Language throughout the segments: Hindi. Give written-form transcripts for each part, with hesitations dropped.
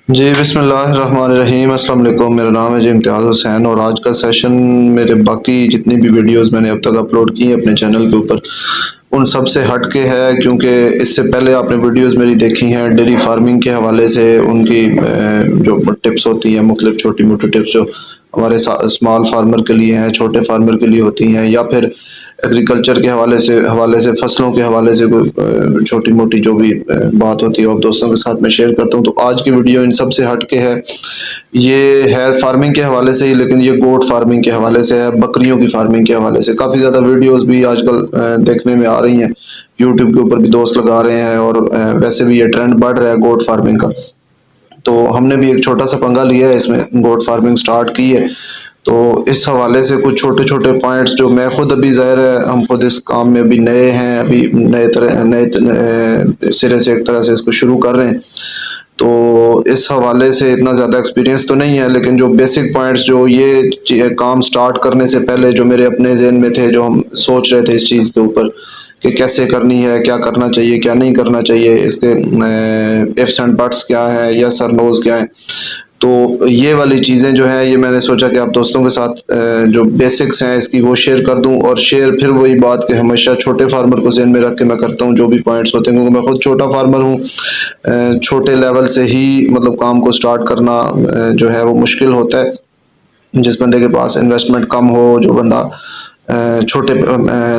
जी, बिस्मिल्लाहिर्रहमानिर्रहीम। अस्सलाम वालेकुम। मेरा नाम है जी इम्तियाज़ हुसैन और आज का सेशन मेरे बाकी जितनी भी वीडियोज़ मैंने अब तक अपलोड की हैं अपने चैनल के ऊपर, उन सब से हट के है, क्योंकि इससे पहले आपने वीडियोज़ मेरी देखी हैं डेयरी फार्मिंग के हवाले से। उनकी जो टिप्स होती हैं, मुख्तलिफ छोटी-मोटी टिप्स जो हमारे स्मॉल फार्मर के लिए हैं, छोटे फार्मर के लिए होती हैं, या फिर एग्रीकल्चर के हवाले से फसलों के हवाले से कोई छोटी-मोटी जो भी बात होती है वो दोस्तों के साथ मैं शेयर करता हूँ। तो आज की वीडियो इन सब से हट के है। ये है फार्मिंग के हवाले से ही, लेकिन ये गोट फार्मिंग के हवाले से है, बकरियों की फार्मिंग के हवाले से। काफ़ी ज़्यादा वीडियोज़ भी आजकल देखने में आ रही हैं। यूट्यूब के ऊपर भी दोस्त लगा रहे हैं और वैसे भी ये ट्रेंड बढ़ रहा है गोट फार्मिंग का। तो हमने भी एक छोटा सा पंगा लिया है, इसमें गोट फार्मिंग स्टार्ट की है। तो इस हवाले से कुछ छोटे छोटे पॉइंट्स जो मैं खुद अभी ज़ाहिर है हम खुद इस काम में अभी नए हैं, अभी नए सिरे से एक तरह से इसको शुरू कर रहे हैं। तो इस हवाले से इतना ज़्यादा एक्सपीरियंस तो नहीं है, लेकिन जो बेसिक पॉइंट्स जो ये काम स्टार्ट करने से पहले जो मेरे अपने ज़हन में थे, जो हम सोच रहे थे इस चीज़ के ऊपर कि कैसे करनी है, क्या करना चाहिए, क्या नहीं करना चाहिए, इसके इफ्स एंड बट्स क्या है, यस और नोज़ क्या है। तो ये वाली चीज़ें जो हैं, ये मैंने सोचा कि आप दोस्तों के साथ जो बेसिक्स हैं इसकी वो शेयर कर दूं। और शेयर फिर वही बात कि हमेशा छोटे फार्मर को ज़हन में रख के मैं करता हूं जो भी पॉइंट्स होते हैं, क्योंकि मैं खुद छोटा फार्मर हूं। छोटे लेवल से ही मतलब काम को स्टार्ट करना जो है वो मुश्किल होता है। जिस बंदे के पास इन्वेस्टमेंट कम हो, जो बंदा छोटे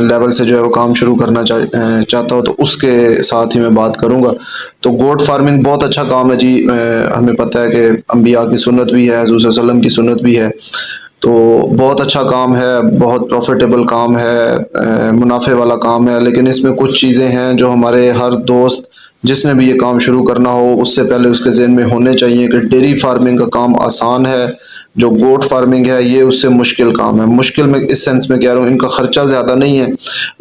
लेवल से जो है वो काम शुरू करना चाहता हो, तो उसके साथ ही मैं बात करूँगा। तो गोट फार्मिंग बहुत अच्छा काम है जी। हमें पता है कि अम्बिया की सुन्नत भी है, हुज़ूर सल्लल्लाहु अलैहि वसल्लम की सुन्नत भी है। तो बहुत अच्छा काम है, बहुत प्रॉफिटेबल काम है, मुनाफे वाला काम है। लेकिन इसमें कुछ चीज़ें हैं जो हमारे हर दोस्त जिसने भी ये काम शुरू करना हो उससे पहले उसके ज़हन में होने चाहिए कि डेयरी फार्मिंग का काम आसान है, जो गोट फार्मिंग है ये उससे मुश्किल काम है। मुश्किल में इस सेंस में कह रहा हूँ, इनका खर्चा ज़्यादा नहीं है,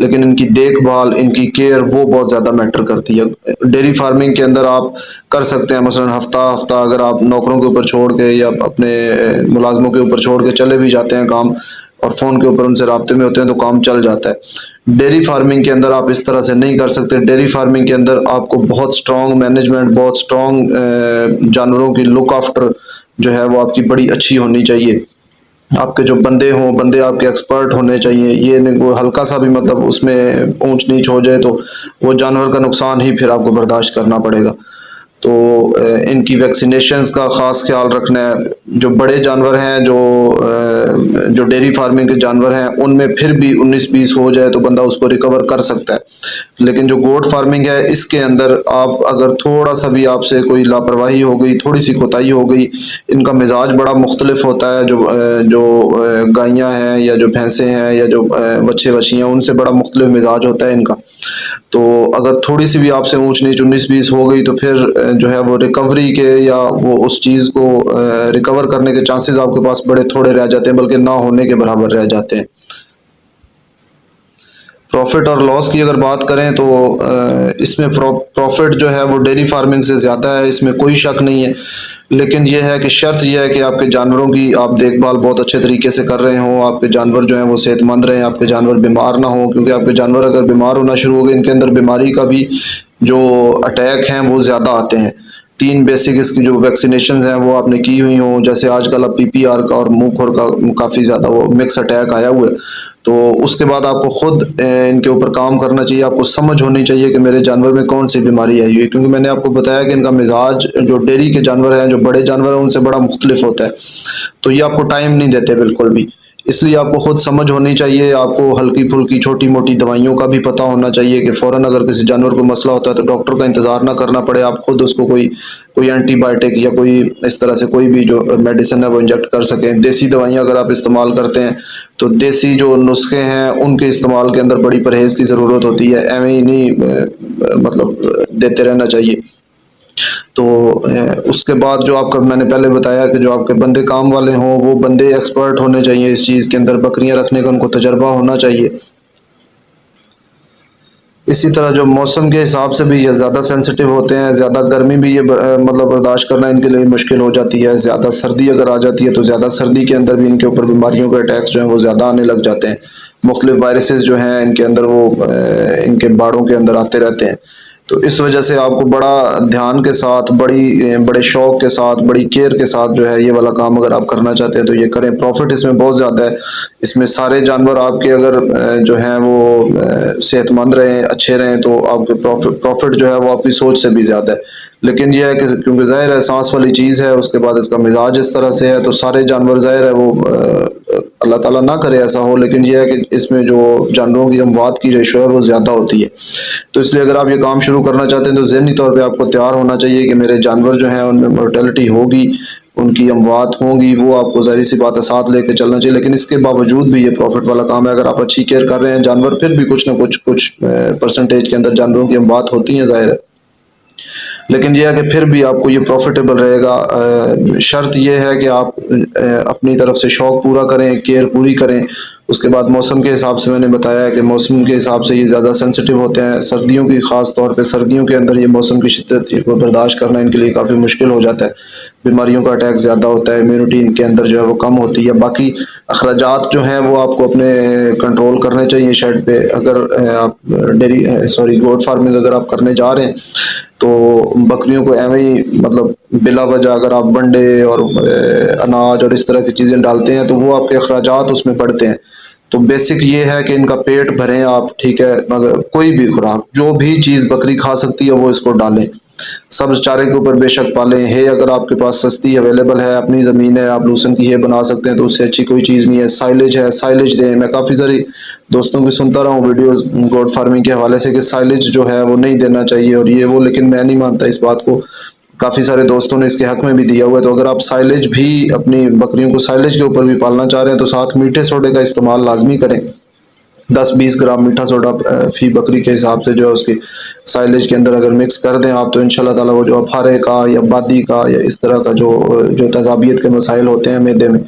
लेकिन इनकी देखभाल, इनकी केयर वो बहुत ज़्यादा मैटर करती है। डेयरी फार्मिंग के अंदर आप कर सकते हैं मसलन हफ्ता हफ्ता अगर आप नौकरों के ऊपर छोड़ के या अपने मुलाजमों के ऊपर छोड़ के चले भी जाते हैं काम, और फ़ोन के ऊपर उनसे राब्ते में होते हैं, तो काम चल जाता है। डेयरी फार्मिंग के अंदर आप इस तरह से नहीं कर सकते। डेयरी फार्मिंग के अंदर आपको बहुत स्ट्रॉन्ग मैनेजमेंट, बहुत स्ट्रॉन्ग जानवरों की लुक आफ्टर जो है वो आपकी बड़ी अच्छी होनी चाहिए। आपके जो बंदे हों, बंदे आपके एक्सपर्ट होने चाहिए। ये नहीं वो हल्का सा भी मतलब उसमें ऊंच नीच हो जाए तो वो जानवर का नुकसान ही फिर आपको बर्दाश्त करना पड़ेगा। तो इनकी वैक्सीनेशंस का ख़ास ख्याल रखना है। जो बड़े जानवर हैं, जो डेयरी फार्मिंग के जानवर हैं, उनमें फिर भी 19-20 हो जाए तो बंदा उसको रिकवर कर सकता है। लेकिन जो गोट फार्मिंग है इसके अंदर आप अगर थोड़ा सा भी आपसे कोई लापरवाही हो गई, थोड़ी सी कोताही हो गई, इनका मिजाज बड़ा मुख्तलिफ होता है। जो गायें हैं या जो भैंसें हैं या जो बच्चे बच्चियाँ, उनसे बड़ा मुख्तलिफ मिजाज होता है इनका। तो अगर थोड़ी सी भी आपसे ऊंच नीच 19-20 हो गई तो फिर जो है वो रिकवरी के या वो उस चीज़ को रिकवर करने के चांसेस आपके पास बड़े थोड़े रह जाते हैं, बल्कि ना होने के बराबर रह जाते हैं। प्रॉफिट और लॉस की अगर बात करें तो इसमें प्रॉफिट जो है वो डेयरी फार्मिंग से ज़्यादा है, इसमें कोई शक नहीं है। लेकिन ये है कि शर्त यह है कि आपके जानवरों की आप देखभाल बहुत अच्छे तरीके से कर रहे हों, आपके जानवर जो हैं वो सेहतमंद रहें, आपके जानवर बीमार ना हों। क्योंकि आपके जानवर अगर बीमार होना शुरू हो गए, इनके अंदर बीमारी का भी जो अटैक हैं वो ज़्यादा आते हैं। 3 बेसिक इसकी जो वैक्सीनेशंस हैं वो आपने की हुई हों, जैसे आजकल अब पीपीआर का और मुंह खुर का काफ़ी ज़्यादा वो मिक्स अटैक आया हुआ है। तो उसके बाद आपको खुद इनके ऊपर काम करना चाहिए। आपको समझ होनी चाहिए कि मेरे जानवर में कौन सी बीमारी आई हुई है, क्योंकि मैंने आपको बताया कि इनका मिजाज जो डेयरी के जानवर हैं, जो बड़े जानवर हैं, उनसे बड़ा मुख्तलिफ होता है। तो ये आपको टाइम नहीं देते बिल्कुल भी। इसलिए आपको खुद समझ होनी चाहिए। आपको हल्की फुल्की छोटी मोटी दवाइयों का भी पता होना चाहिए कि फ़ौरन अगर किसी जानवर को मसला होता है तो डॉक्टर का इंतज़ार ना करना पड़े, आप खुद उसको कोई कोई एंटीबायोटिक या कोई इस तरह से कोई भी जो मेडिसिन है वो इंजेक्ट कर सकें। देसी दवाइयाँ अगर आप इस्तेमाल करते हैं तो देसी जो नुस्खे हैं उनके इस्तेमाल के अंदर बड़ी परहेज़ की ज़रूरत होती है। एवें ही नहीं मतलब देते रहना चाहिए। तो उसके बाद जो आपका मैंने पहले बताया कि जो आपके बंदे काम वाले हों वो बंदे एक्सपर्ट होने चाहिए इस चीज़ के अंदर, बकरियां रखने का उनको तजर्बा होना चाहिए। इसी तरह जो मौसम के हिसाब से भी ये ज़्यादा सेंसिटिव होते हैं। ज़्यादा गर्मी भी ये मतलब बर्दाश्त करना इनके लिए मुश्किल हो जाती है। ज़्यादा सर्दी अगर आ जाती है तो ज़्यादा सर्दी के अंदर भी इनके ऊपर बीमारियों के अटैक्स जो हैं वो ज़्यादा आने लग जाते हैं। मुख्तलिफ वायरसेस जो हैं इनके अंदर वो इनके बाड़ों के अंदर आते रहते हैं। तो इस वजह से आपको बड़ा ध्यान के साथ, बड़े शौक के साथ, बड़ी केयर के साथ जो है ये वाला काम अगर आप करना चाहते हैं तो ये करें। प्रॉफिट इसमें बहुत ज़्यादा है। इसमें सारे जानवर आपके अगर जो हैं वो सेहतमंद रहें, अच्छे रहें, तो आपके प्रॉफिट जो है वो आपकी सोच से भी ज़्यादा है। लेकिन ये है कि क्योंकि ज़ाहिर है सांस वाली चीज़ है, उसके बाद इसका मिजाज इस तरह से है, तो सारे जानवर ज़ाहिर है वो अल्लाह ताला ना करे ऐसा हो, लेकिन यह है कि इसमें जो जानवरों की अमवात की रेशो है वो ज़्यादा होती है। तो इसलिए अगर आप ये काम शुरू करना चाहते हैं तो ज़हनी तौर पे आपको तैयार होना चाहिए कि मेरे जानवर जो हैं उनमें मोर्टेलिटी होगी, उनकी अमवात होंगी, वो आपको ज़ाहिर सी बात है साथ लेके चलना चाहिए। लेकिन इसके बावजूद भी ये प्रॉफिट वाला काम है। अगर आप अच्छी केयर कर रहे हैं जानवर, फिर भी कुछ ना कुछ परसेंटेज के अंदर जानवरों की अमवात होती हैं ज़ाहिर है, लेकिन यह है कि फिर भी आपको ये प्रॉफिटेबल रहेगा। शर्त यह है कि आप अपनी तरफ से शौक़ पूरा करें, केयर पूरी करें। उसके बाद मौसम के हिसाब से मैंने बताया है कि मौसम के हिसाब से ये ज़्यादा सेंसिटिव होते हैं। सर्दियों की ख़ास तौर पे सर्दियों के अंदर ये मौसम की शिद्दत को बर्दाश्त करना इनके लिए काफ़ी मुश्किल हो जाता है। बीमारियों का अटैक ज़्यादा होता है, इम्यूनिटी इनके अंदर जो है वो कम होती है। बाकी अखराजात जो हैं वो आपको अपने कंट्रोल करने चाहिए शेड पे। अगर आप गोट फार्मिंग अगर आप करने जा रहे हैं तो बकरियों को एवं ही मतलब बिला वजह अगर आप वंडे और अनाज और इस तरह की चीज़ें डालते हैं तो वो आपके अखराजात उसमें बढ़ते हैं। तो बेसिक ये है कि इनका पेट भरें आप, ठीक है, मगर कोई भी खुराक जो भी चीज़ बकरी खा सकती है वो इसको डालें। सब्ज चारे के ऊपर बेशक पालें। है अगर आपके पास सस्ती अवेलेबल है, अपनी ज़मीन है, आप लूसन की है बना सकते हैं, तो उससे अच्छी कोई चीज़ नहीं है। साइलेज है, साइलेज दें। मैं काफ़ी सारी दोस्तों की सुनता रहा हूँ वीडियोस गोट फार्मिंग के हवाले से कि साइलेज जो है वो नहीं देना चाहिए और ये वो, लेकिन मैं नहीं मानता इस बात को। काफ़ी सारे दोस्तों ने इसके हक में भी दिया हुआ है। तो अगर आप साइलेज भी अपनी बकरियों को साइलेज के ऊपर भी पालना चाह रहे हैं तो साथ मीठे सोडे का इस्तेमाल लाजमी करें। 10-20 ग्राम मीठा सोडा फी बकरी के हिसाब से जो है उसकी साइलेज के अंदर अगर मिक्स कर दें आप, तो इंशाल्लाह ताला वो जो अफारे का या बादी का या इस तरह का जो तज़ाबियत के मसाइल होते हैं मैदे में,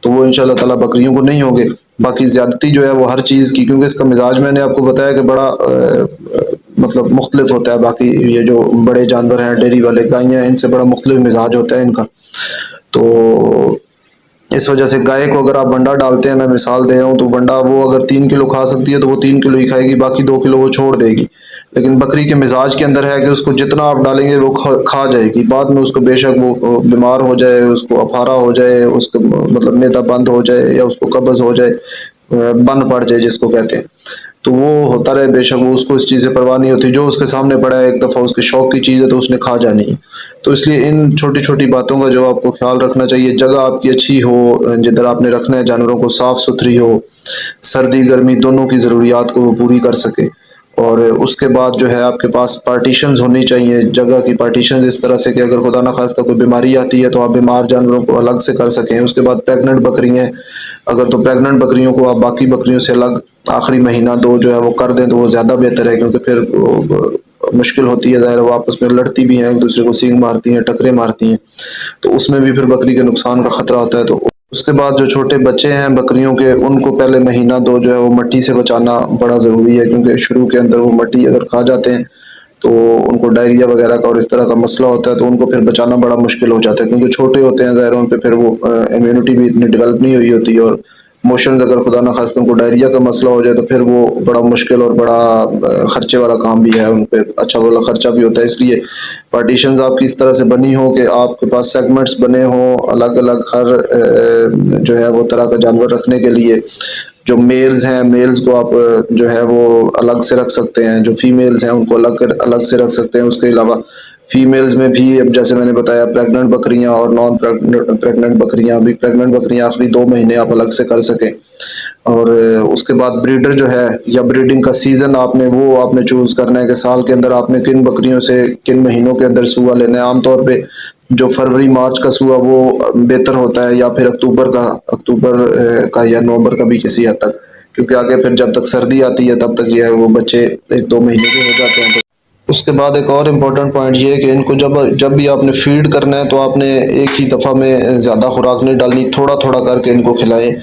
तो वो इंशाल्लाह ताला बकरियों को नहीं होंगे। बाकी ज़्यादती जो है वो हर चीज़ की, क्योंकि इसका मिजाज मैंने आपको बताया कि बड़ा मतलब मुख्तलिफ होता है। बाकी ये जो बड़े जानवर हैं डेयरी वाले गायें, इनसे बड़ा मुख्तलिफ मिजाज होता है इनका। तो इस वजह से गाय को अगर आप वंडा डालते हैं, मैं मिसाल दे रहा हूँ, तो वंडा वो अगर 3 किलो खा सकती है तो वो 3 किलो ही खाएगी, बाकी 2 किलो वो छोड़ देगी। लेकिन बकरी के मिजाज के अंदर है कि उसको जितना आप डालेंगे वो खा जाएगी। बाद में उसको बेशक वो बीमार हो जाए, उसको अफारा हो जाए, उसको मतलब मैदा बंद हो जाए या उसको कब्ज़ हो जाए, बन पड़ जाए जिसको कहते हैं, तो वो होता रहे बेशक, वो उसको इस चीज़ से परवाह नहीं होती। जो उसके सामने पड़ा है, एक दफ़ा उसके शौक की चीज़ है तो उसने खा जानी है। तो इसलिए इन छोटी छोटी बातों का जो आपको ख्याल रखना चाहिए। जगह आपकी अच्छी हो, जिधर आपने रखना है जानवरों को, साफ़ सुथरी हो, सर्दी गर्मी दोनों की ज़रूरियात को वो पूरी कर सके। और उसके बाद जो है आपके पास पार्टीशंस होनी चाहिए, जगह की पार्टीशंस इस तरह से कि अगर खुदा ना खास्ता कोई बीमारी आती है तो आप बीमार जानवरों को अलग से कर सकें। उसके बाद प्रेग्नेंट बकरियाँ, अगर तो प्रेग्नेंट बकरियों को आप बाकी बकरियों से अलग आखिरी महीना 2 जो है वो कर दें तो वो ज़्यादा बेहतर है, क्योंकि फिर मुश्किल होती है, ज़ाहिर है वो आपस में लड़ती भी हैं, एक दूसरे को सींग मारती हैं, टकरे मारती हैं, तो उसमें भी फिर बकरी के नुकसान का ख़तरा होता है। तो उसके बाद जो छोटे बच्चे हैं बकरियों के, उनको पहले महीना 2 जो है वो मट्टी से बचाना बड़ा ज़रूरी है, क्योंकि शुरू के अंदर वो मट्टी अगर खा जाते हैं तो उनको डायरिया वगैरह का और इस तरह का मसला होता है, तो उनको फिर बचाना बड़ा मुश्किल हो जाता है, क्योंकि छोटे होते हैं, ज़ाहिर है उन पे फिर वो इम्यूनिटी भी इतनी डेवलप नहीं हुई होती, और मोशंस अगर खुदा ना खास्ता उनको डायरिया का मसला हो जाए तो फिर वो बड़ा मुश्किल और बड़ा खर्चे वाला काम भी है, उन पे अच्छा वाला खर्चा भी होता है। इसलिए पार्टीशंस आपकी इस तरह से बनी हो कि आपके पास सेगमेंट्स बने हों अलग अलग, हर जो है वो तरह का जानवर रखने के लिए। जो मेल्स हैं, मेल्स को आप जो है वो अलग से रख सकते हैं, जो फीमेल्स हैं उनको अलग से रख सकते हैं। उसके अलावा फीमेल्स में भी, अब जैसे मैंने बताया, प्रेग्नेंट बकरियां और नॉन प्रेग्नेंट बकरियां, अभी प्रेग्नेंट बकरियां आखिरी 2 महीने आप अलग से कर सकें। और उसके बाद ब्रीडर जो है या ब्रीडिंग का सीज़न आपने चूज़ करना है कि साल के अंदर आपने किन बकरियों से किन महीनों के अंदर सूआ लेना है। आमतौर पे जो फरवरी मार्च का सूआ वो बेहतर होता है, या फिर अक्टूबर का या नवंबर का भी किसी हद तक, क्योंकि आगे फिर जब तक सर्दी आती है तब तक ये है वो बच्चे 1-2 महीने के हो जाते हैं। तो उसके बाद एक और इम्पोर्टेंट पॉइंट ये है कि इनको जब जब भी आपने फीड करना है तो आपने एक ही दफ़ा में ज़्यादा खुराक नहीं डालनी, थोड़ा थोड़ा करके इनको खिलाएं।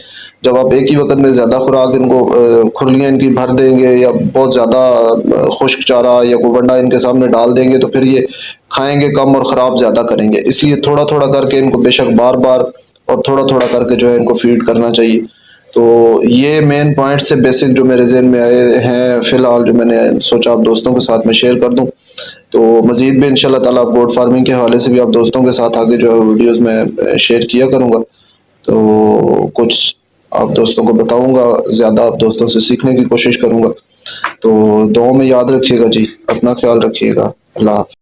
जब आप एक ही वक्त में ज़्यादा खुराक इनको खुरलियाँ इनकी भर देंगे या बहुत ज़्यादा खुश्क चारा या कोई वंडा इनके सामने डाल देंगे तो फिर ये खाएंगे कम और ख़राब ज़्यादा करेंगे। इसलिए थोड़ा थोड़ा करके इनको बेशक बार बार और थोड़ा थोड़ा करके जो है इनको फीड करना चाहिए। तो ये मेन पॉइंट से बेसिक जो मेरे जहन में आए हैं फ़िलहाल, जो मैंने सोचा आप दोस्तों के साथ में शेयर कर दूं। तो मज़ीद भी इंशाल्लाह ताला आप गोट फार्मिंग के हवाले से भी आप दोस्तों के साथ आगे जो है वीडियोज़ मैं शेयर किया करूँगा। तो कुछ आप दोस्तों को बताऊँगा, ज़्यादा आप दोस्तों से सीखने की कोशिश करूँगा। तो दुआओं में याद रखिएगा जी, अपना ख़्याल रखिएगा। अल्लाह हाफ़िज़।